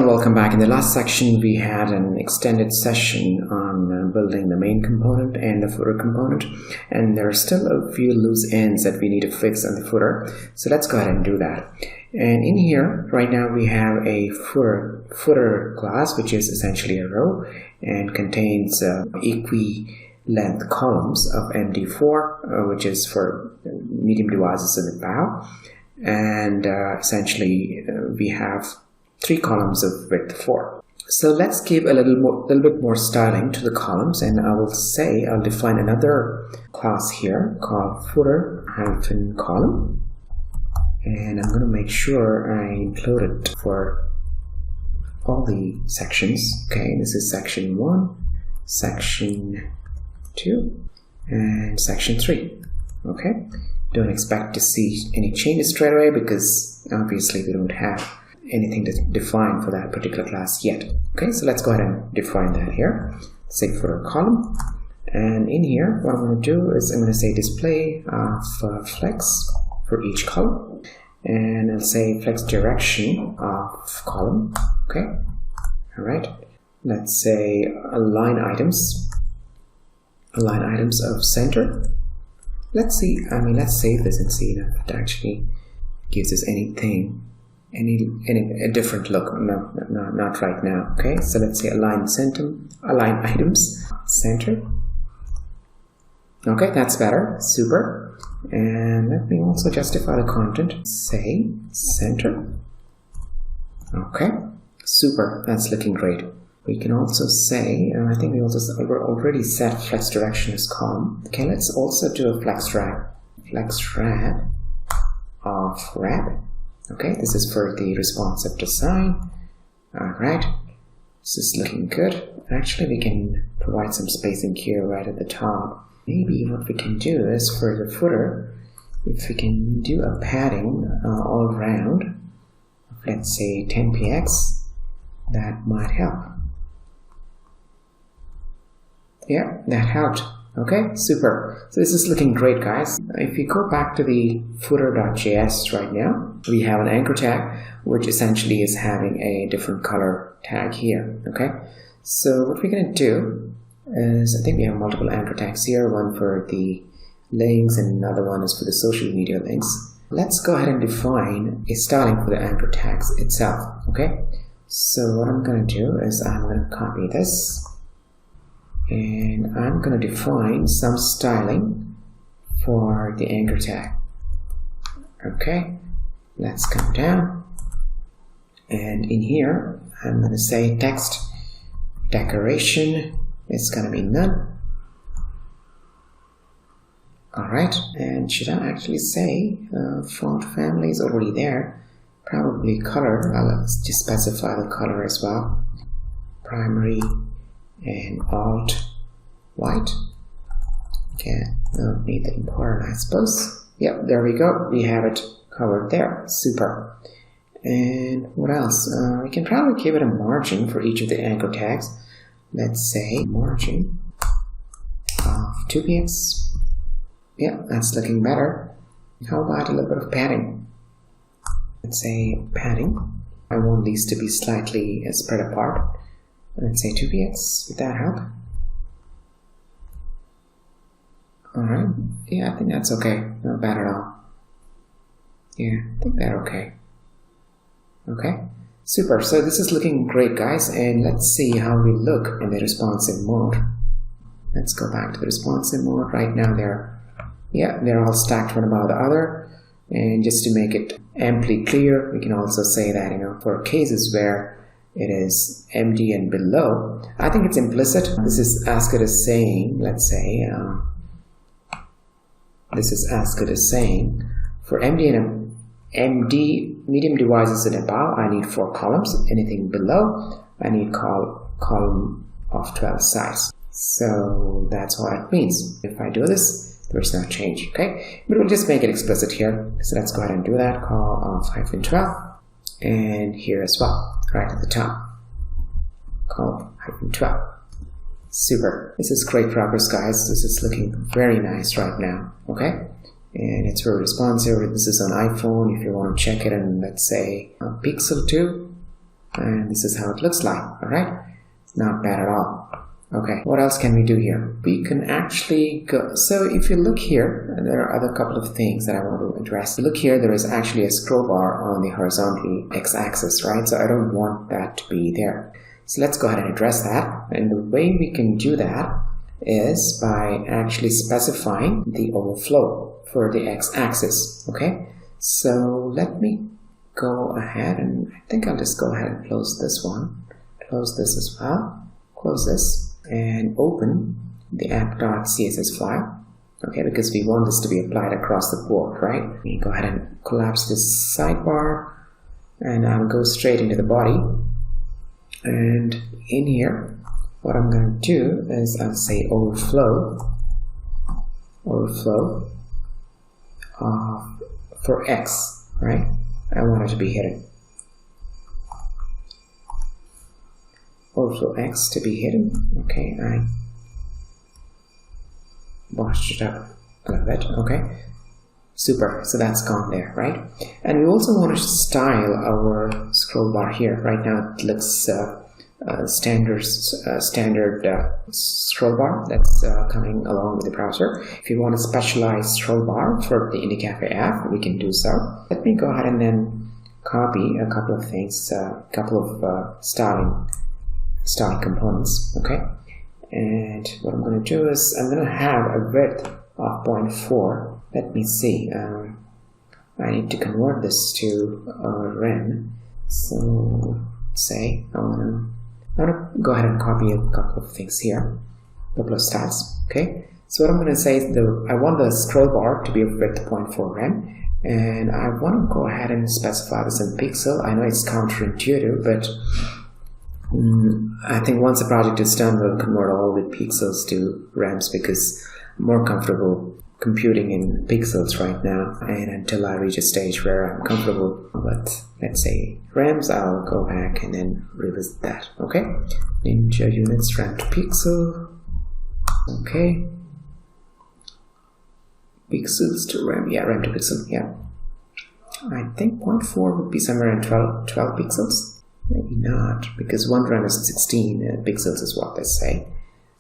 and welcome back. In the last section, we had an extended session on building the main component and the footer component, and there are still a few loose ends that we need to fix on the footer. So let's go ahead and do that. And in here, right now, we have a footer class, which is essentially a row and contains equi-length columns of MD4, which is for medium devices in the bow. And essentially, we have 3 columns of width 4. So let's give a little bit more styling to the columns, and I'll define another class here called footer-column, and I'm going to make sure I include it for all the sections. Okay, this is section 1, section 2, and section 3. Okay, don't expect to see any changes straight away because obviously we don't have anything to define for that particular class yet. Okay, so let's go ahead and define that here. Say footer column, and in here what I'm going to do is I'm going to say display of flex for each column, and I'll say flex direction of column. Okay, all right, let's say align items of center. Let's save this and see if it actually gives us anything, a different look. No, not right now. Okay, so let's say align items center. Okay, that's better. Super. And let me also justify the content. Say center. Okay, super. That's looking great. We can also say, I think we also already set flex direction as column. Okay, let's also do a flex rad of rad. Okay, this is for the responsive design. Alright, this is looking good. Actually, we can provide some spacing here right at the top. Maybe what we can do is for the footer, if we can do a padding all around, let's say 10 px, that might help. Yeah, that helped. Okay, super. So this is looking great, guys. If you go back to the footer.js right now, we have an anchor tag, which essentially is having a different color tag here. Okay, so what we're going to do is, I think we have multiple anchor tags here, one for the links and another one is for the social media links. Let's go ahead and define a styling for the anchor tags itself. Okay, so what I'm going to do is I'm going to copy this, and I'm going to define some styling for the anchor tag. Okay, let's come down, and in here I'm going to say text decoration is going to be none. Alright, and should I actually say font family is already there, probably color. I'll just specify the color as well, primary and alt white. Okay, don't need the important, I suppose. Yep, there we go. We have it covered there. Super. And what else? We can probably give it a margin for each of the anchor tags. Let's say margin of 2 px. Yeah, that's looking better. How about a little bit of padding? Let's say padding. I want these to be slightly spread apart. Let's say 2 px. Would that help? Alright. Yeah, I think that's okay. Not bad at all. Yeah, I think that's okay. Okay. Super. So this is looking great, guys. And let's see how we look in the responsive mode. Let's go back to the responsive mode. Right now they're all stacked one above the other. And just to make it amply clear, we can also say that, for cases where it is MD and below, I think it's implicit. This is as good as saying, let's say, this is as good as saying, for MD and MD medium devices and above, I need 4 columns. Anything below, I need column of 12 size. So that's what it means. If I do this, there's no change, okay? But we'll just make it explicit here. So let's go ahead and do that. Call of -12, and here as well, right at the top. Call -12. Super. This is great progress, guys. This is looking very nice right now, okay? And it's very responsive. This is on iPhone. If you want to check it in, let's say Pixel 2, and this is how it looks like. All right, not bad at all. Okay, what else can we do here? We can actually go, so if you look here, there are other couple of things that I want to address. Look here, there is actually a scroll bar on the horizontal x-axis, right? So I don't want that to be there. So let's go ahead and address that. And the way we can do that is by actually specifying the overflow for the x-axis. Okay, so let me go ahead, and I think I'll just go ahead and close this one, close this as well, close this, and open the app.css file. Okay, because we want this to be applied across the board, right? We go ahead and collapse this sidebar, and I'll go straight into the body. And in here, what I'm going to do is I'll say overflow for X, right? I want it to be hidden. Overflow X to be hidden. Okay, I washed it up a little bit. Okay, super. So that's gone there, right? And we also want to style our scroll bar here. Right now it looks standard scroll bar that's coming along with the browser. If you want a specialized scroll bar for the IndieCafe app, we can do so. Let me go ahead and then copy a couple of things, a couple of styling components. Okay, and what I'm going to do is I'm going to have a width of 0.4. Let me see, I need to convert this to rem. So say I want to go ahead and copy a couple of things here, a couple of styles. Okay, so what I'm going to say is I want the scroll bar to be of width 0.4 rem, and I want to go ahead and specify this in pixel. I know it's counterintuitive, but I think once the project is done, we'll convert all the pixels to rems, because I'm more comfortable computing in pixels right now, and until I reach a stage where I'm comfortable with, let's say, rems, I'll go back and then revisit that. Okay, Ninja units rem to pixel. Okay, pixels to rem. Yeah, rem to pixel. Yeah, I think 0.4 would be somewhere in 12 pixels. Maybe not, because one rem is 16 pixels is what they say.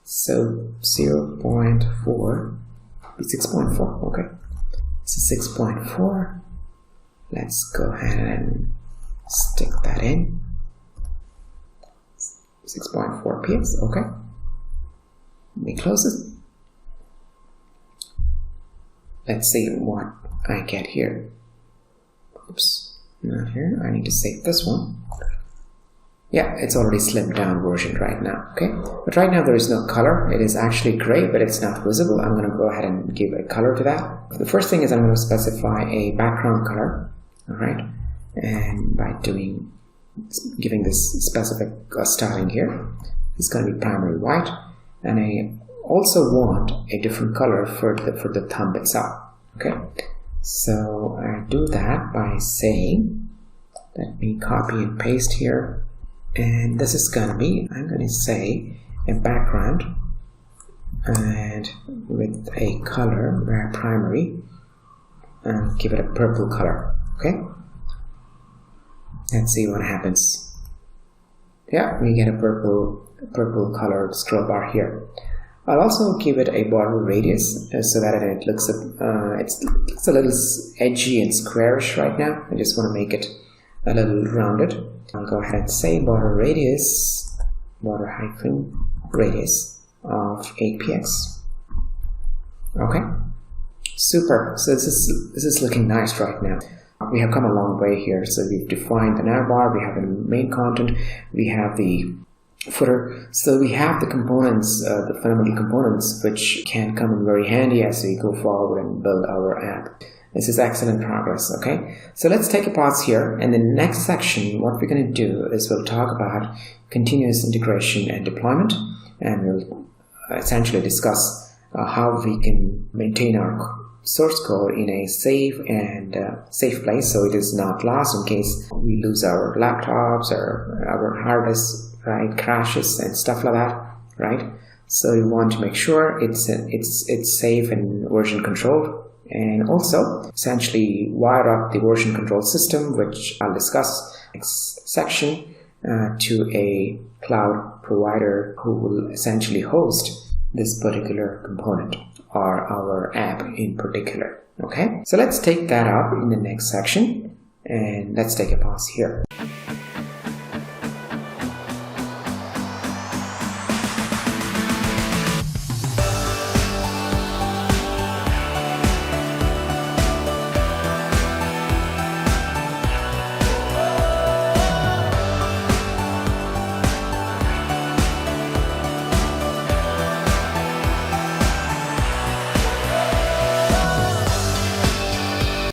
So 0.4 be 6.4. Okay, so 6.4. Let's go ahead and stick that in. 6.4 px. Okay, let me close it. Let's see what I get here. Oops, not here. I need to save this one. Yeah, it's already slimmed down version right now. Okay, but right now there is no color. It is actually gray, but it's not visible. I'm going to go ahead and give a color to that. The first thing is I'm going to specify a background color. All right, and by giving this specific styling here, it's going to be primary white, and I also want a different color for the thumb itself. Okay, so I do that by saying, let me copy and paste here. And this is going to be, I'm going to say a background and with a color where primary, and give it a purple color. Okay, let's see what happens. Yeah, we get a purple colored scroll bar here. I'll also give it a border radius so that it looks it's a little edgy and squarish right now. I just want to make it a little rounded. I'll go ahead and say border radius, border hyphen radius of 8px. Okay, super. So this is looking nice right now. We have come a long way here. So we've defined the navbar, we have the main content, we have the footer. So we have the components, the fundamental components, which can come in very handy as we go forward and build our app. This is excellent progress. Okay, so let's take a pause here, and the next section, what we're going to do is we'll talk about continuous integration and deployment, and we'll essentially discuss how we can maintain our source code in a safe place, so it is not lost in case we lose our laptops or our hard disk, right, crashes and stuff like that, right? So you want to make sure it's safe and version controlled. And also essentially wire up the version control system, which I'll discuss next section, to a cloud provider who will essentially host this particular component or our app in particular. Okay, so let's take that up in the next section, and let's take a pause here.